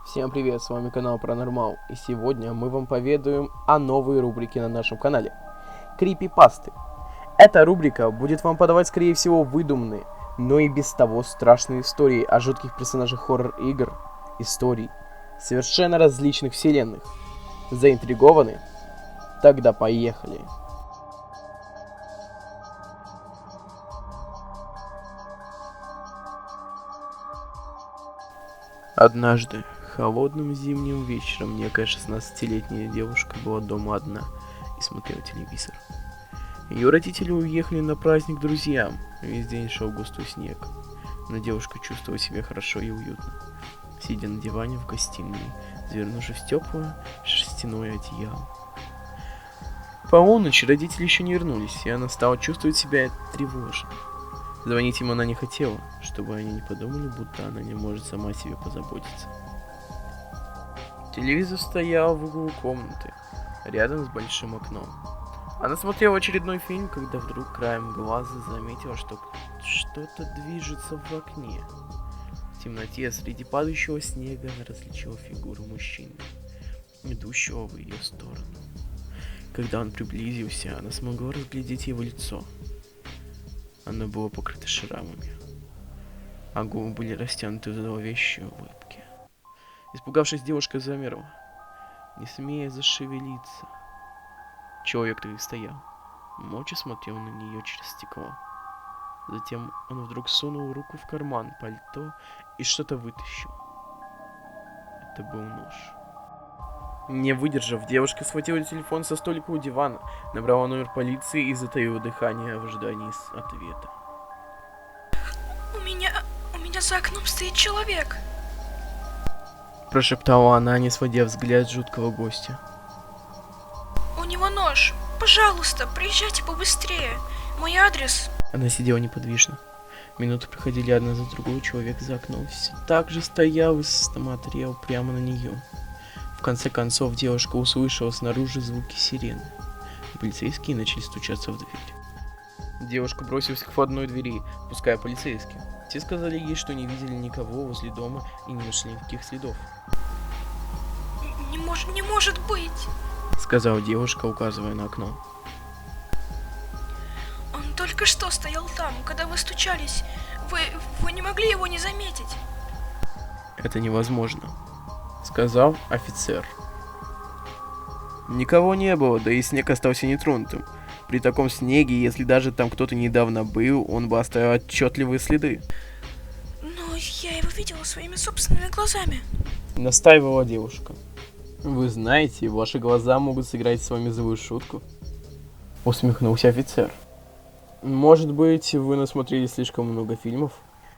Всем привет, с вами канал Паранормал, и сегодня мы вам поведаем о новой рубрике на нашем канале — Крипипасты. Эта рубрика будет вам подавать, скорее всего, выдуманные, но и без того страшные истории о жутких персонажах хоррор-игр, историй, совершенно различных вселенных. Заинтригованы? Тогда поехали! Однажды, холодным зимним вечером, некая 16-летняя девушка была дома одна и смотрела телевизор. Ее родители уехали на праздник к друзьям, весь день шел густой снег, но девушка чувствовала себя хорошо и уютно, сидя на диване в гостиной, завернувшись в теплое шерстяное одеяло. Полночи родители еще не вернулись, и она стала чувствовать себя тревожно. Звонить им она не хотела, чтобы они не подумали, будто она не может сама о себе позаботиться. Телевизор стоял в углу комнаты, рядом с большим окном. Она смотрела очередной фильм, когда вдруг краем глаза заметила, что что-то движется в окне. В темноте среди падающего снега она различила фигуру мужчины, идущего в ее сторону. Когда он приблизился, она смогла разглядеть его лицо. Оно было покрыто шрамами, а губы были растянуты в зловещей улыбке. Испугавшись, девушка замерла, не смея зашевелиться. Человек так стоял, молча смотрел на нее через стекло. Затем он вдруг сунул руку в карман пальто и что-то вытащил. Это был нож. Не выдержав, девушка схватила телефон со столика у дивана, набрала номер полиции и затаила дыхание в ожидании ответа. У меня за окном стоит человек. Прошептала она, не сводя взгляд с жуткого гостя. У него нож. Пожалуйста, приезжайте побыстрее. Мой адрес. Она сидела неподвижно. Минуты проходили одна за другой, человек за окном все так же стоял и смотрел прямо на нее. В конце концов, девушка услышала снаружи звуки сирены. Полицейские начали стучаться в дверь. Девушка бросилась к входной двери, пуская полицейских. Те сказали ей, что не видели никого возле дома и не нашли никаких следов. Не может быть. Сказала девушка, указывая на окно. Он только что стоял там, когда вы стучались. Вы не могли его не заметить. Это невозможно, сказал офицер. Никого не было, да и снег остался нетронутым. При таком снеге, если даже там кто-то недавно был, он бы оставил отчетливые следы. Но я его видела своими собственными глазами. Настаивала девушка. Вы знаете, ваши глаза могут сыграть с вами злую шутку. Усмехнулся офицер. Может быть, вы насмотрелись слишком много фильмов?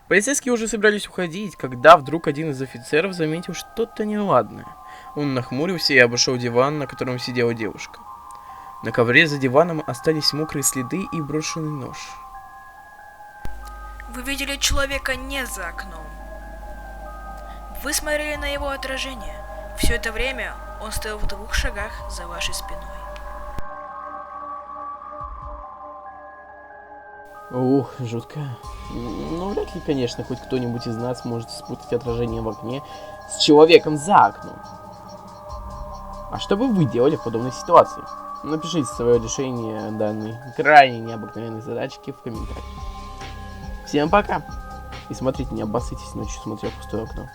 Полицейские уже собирались уходить, когда вдруг один из офицеров заметил что-то неладное. Он нахмурился и обошел диван, на котором сидела девушка. На ковре за диваном остались мокрые следы и брошенный нож. Вы видели человека не за окном. Вы смотрели на его отражение. Все это время он стоял в 2 шагах за вашей спиной. Ух, жутко. Ну, вряд ли, конечно, хоть кто-нибудь из нас может спутать отражение в окне с человеком за окном. А что бы вы делали в подобной ситуации? Напишите свое решение данной крайне необыкновенной задачки в комментариях. Всем пока! И смотрите, не обоссытесь ночью, смотря в пустое окно.